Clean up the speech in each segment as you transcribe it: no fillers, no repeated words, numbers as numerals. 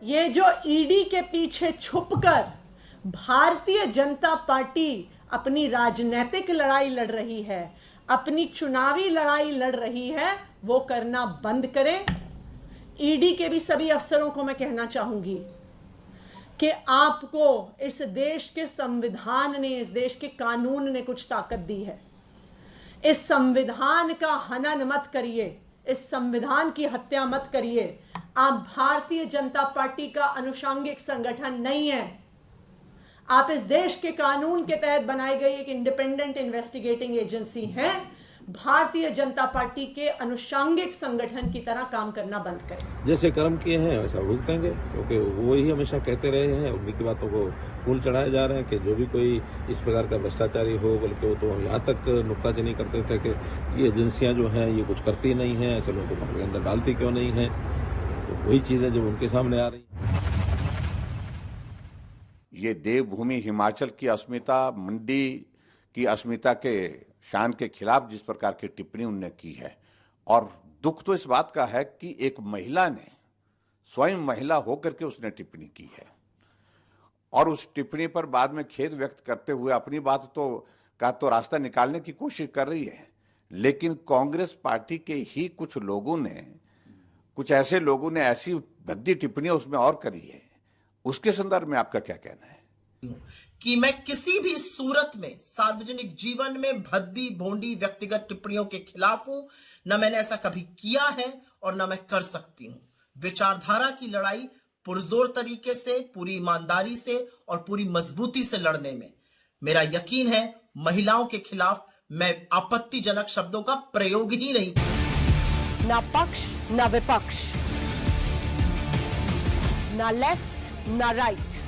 ये जो ईडी के पीछे छुपकर भारतीय जनता पार्टी अपनी राजनीतिक लड़ाई लड़ रही है, अपनी चुनावी लड़ाई लड़ रही है, वो करना बंद करे। ईडी के भी सभी अफसरों को मैं कहना चाहूंगी कि आपको इस देश के संविधान ने, इस देश के कानून ने कुछ ताकत दी है। इस संविधान का हनन मत करिए, इस संविधान की हत्या मत करिए। आप भारतीय जनता पार्टी का अनुषंगिक संगठन नहीं है। आप इस देश के कानून के तहत बनाई गई एक इंडिपेंडेंट इन्वेस्टिगेटिंग एजेंसी हैं। भारतीय जनता पार्टी के अनुषंगिक संगठन की तरह काम करना बंद करें। जैसे कर्म किए हैं वैसा भुगतेंगे, क्योंकि वो ही हमेशा कहते रहे हैं। उन्हीं की बातों को फूल चढ़ाए जा रहे हैं कि जो भी कोई इस प्रकार का भ्रष्टाचारी हो, बल्कि वो तो यहाँ तक नुक्ताचीनी करते थे कि ये एजेंसियां जो हैं ये कुछ करती नहीं हैं, ऐसे लोगों को पकड़ के अंदर डालती क्यों नहीं है। तो वही चीजें जब उनके सामने आ रही। ये देवभूमि हिमाचल की अस्मिता, मंडी की अस्मिता के शान के खिलाफ जिस प्रकार की टिप्पणी उन्होंने की है, और दुख तो इस बात का है कि एक महिला ने, स्वयं महिला होकर के उसने टिप्पणी की है, और उस टिप्पणी पर बाद में खेद व्यक्त करते हुए अपनी बात का रास्ता निकालने की कोशिश कर रही है। लेकिन कांग्रेस पार्टी के ही कुछ ऐसे लोगों ने ऐसी भद्दी टिप्पणियां उसमें और करी है। उसके संदर्भ में आपका क्या कहना है? कि मैं किसी भी सूरत में सार्वजनिक जीवन में भद्दी भोंडी व्यक्तिगत टिप्पणियों के खिलाफ हूं। न मैंने ऐसा कभी किया है और न मैं कर सकती हूं। विचारधारा की लड़ाई पुरजोर तरीके से, पूरी ईमानदारी से और पूरी मजबूती से लड़ने में मेरा यकीन है। महिलाओं के खिलाफ मैं आपत्तिजनक शब्दों का प्रयोग ही नहीं किया। ना पक्ष ना विपक्ष, ना लेफ्ट ना राइट,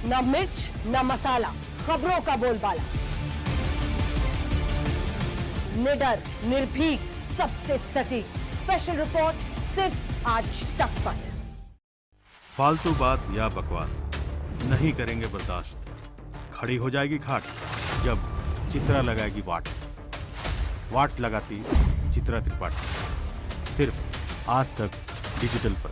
ना मिर्च ना मसाला, खबरों का बोलबाला, निडर निर्भीक सबसे सटीक स्पेशल रिपोर्ट सिर्फ आज तक पर। फालतू बात या बकवास नहीं करेंगे बर्दाश्त। खड़ी हो जाएगी खाट जब चित्रा लगाएगी वाट। वाट लगाती चित्रा त्रिपाठी, सिर्फ आज तक डिजिटल पर।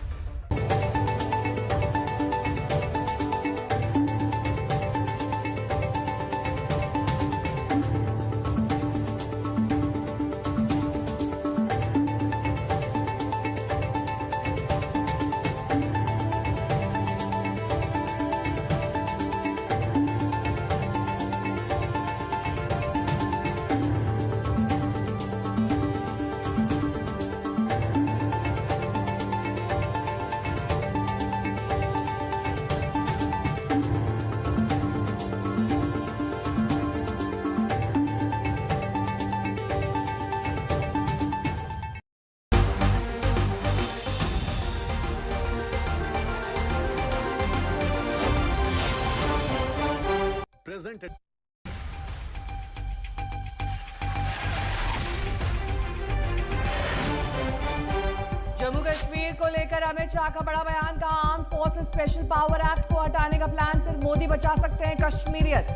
जम्मू कश्मीर को लेकर अमित शाह का बड़ा बयान। का arm forces special power act को हटाने का प्लान सिर्फ मोदी बचा सकते हैं कश्मीरियत।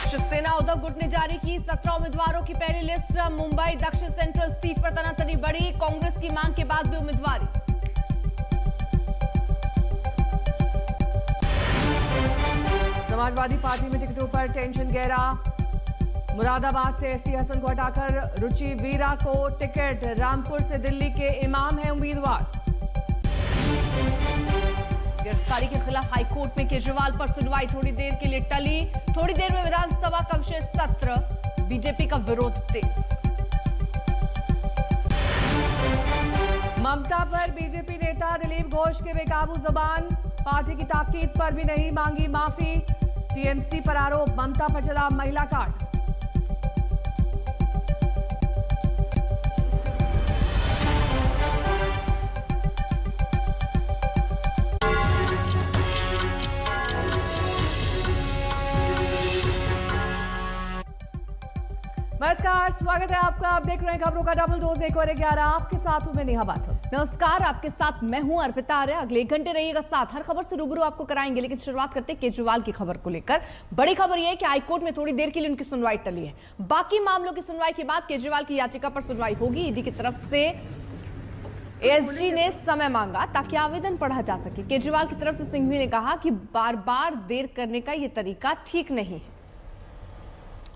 शिवसेना उद्धव गुट ने जारी की 17 उम्मीदवारों की पहली लिस्ट। मुंबई दक्षिण सेंट्रल सीट पर तनातनी बढ़ी। कांग्रेस की मांग के बाद भी उम्मीदवारी। समाजवादी पार्टी में टिकटों पर टेंशन गहरा। मुरादाबाद से एसटी हसन को हटाकर रुचि वीरा को टिकट। रामपुर से दिल्ली के इमाम है उम्मीदवार। गिरफ्तारी के खिलाफ हाईकोर्ट में केजरीवाल पर सुनवाई थोड़ी देर के लिए टली। थोड़ी देर में विधानसभा का विशेष सत्र। बीजेपी का विरोध तेज। ममता पर बीजेपी नेता दिलीप घोष के बेकाबू जुबान। पार्टी की ताकीद पर भी नहीं मांगी माफी। टीएमसी पर आरोप, ममता पर चला महिला कार्ड। नमस्कार। नमस्कार, स्वागत है आपका। आप देख रहे हैं खबरों का डबल डोज 1 और 11। आपके साथ हूं मैं नेहा बाथम। नमस्कार, आपके साथ मैं हूं अर्पिता आर्य। अगले 1 घंटे रहिएगा साथ, हर खबर से रूबरू आपको कराएंगे। लेकिन शुरुआत करते हैं केजरीवाल की खबर को लेकर। बड़ी खबर यह है कि हाईकोर्ट में थोड़ी देर के लिए उनकी सुनवाई टली है। बाकी मामलों की सुनवाई के बाद केजरीवाल की याचिका पर सुनवाई होगी। ईडी की तरफ से एएसजी ने समय मांगा ताकि आवेदन पढ़ा जा सके। केजरीवाल की तरफ से सिंघवी ने कहा कि बार बार देर करने का यह तरीका ठीक नहीं है।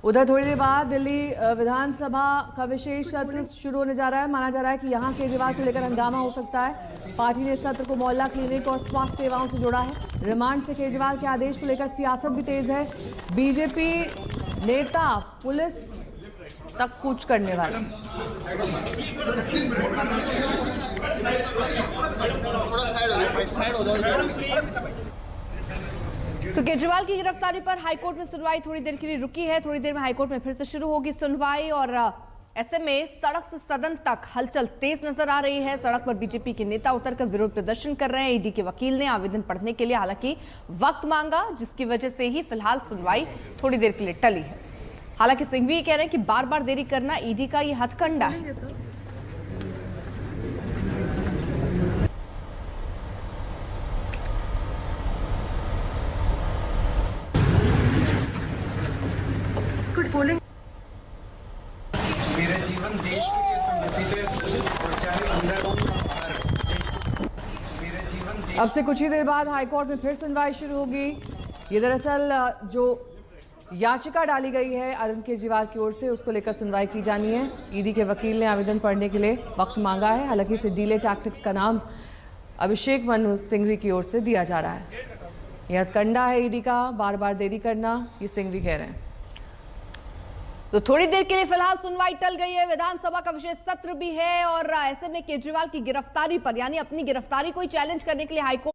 उधर थोड़ी देर बाद दिल्ली विधानसभा का विशेष सत्र शुरू होने जा रहा है। माना जा रहा है कि यहां केजरीवाल को लेकर हंगामा हो सकता है। पार्टी ने सत्र को मोहल्ला क्लिनिक और स्वास्थ्य सेवाओं से जोड़ा है। रिमांड से केजरीवाल के आदेश को लेकर सियासत भी तेज है। बीजेपी नेता पुलिस तक कूच करने वाले। तो केजरीवाल की गिरफ्तारी पर हाईकोर्ट में सुनवाई थोड़ी देर के लिए रुकी है। थोड़ी देर में हाईकोर्ट में फिर से शुरू होगी सुनवाई। और ऐसे में सड़क से सदन तक हलचल तेज नजर आ रही है। सड़क पर बीजेपी के नेता उतरकर विरोध प्रदर्शन कर रहे हैं। ईडी के वकील ने आवेदन पढ़ने के लिए हालांकि वक्त मांगा, जिसकी वजह से ही फिलहाल सुनवाई थोड़ी देर के लिए टली है। हालांकि सिंघवी कह रहे हैं कि बार बार देरी करना ईडी का ये हथकंडा है। मेरा जीवन देश के लिए समर्पित है और चाहे अंदर हो बाहर मेरा जीवन अब से कुछ ही देर बाद हाईकोर्ट में फिर सुनवाई शुरू होगी। ये दरअसल जो याचिका डाली गई है अरविंद केजरीवाल की ओर से, उसको लेकर सुनवाई की जानी है। ईडी के वकील ने आवेदन पढ़ने के लिए वक्त मांगा है। हालांकि इसे डिले टैक्टिक्स का नाम अभिषेक मनु सिंघवी की ओर से दिया जा रहा है। यह हथकंडा है ईडी का, बार बार देरी करना, ये सिंघवी कह रहे हैं। तो थोड़ी देर के लिए फिलहाल सुनवाई टल गई है। विधानसभा का विशेष सत्र भी है और ऐसे में केजरीवाल की गिरफ्तारी पर, यानी अपनी गिरफ्तारी को चैलेंज करने के लिए हाईकोर्ट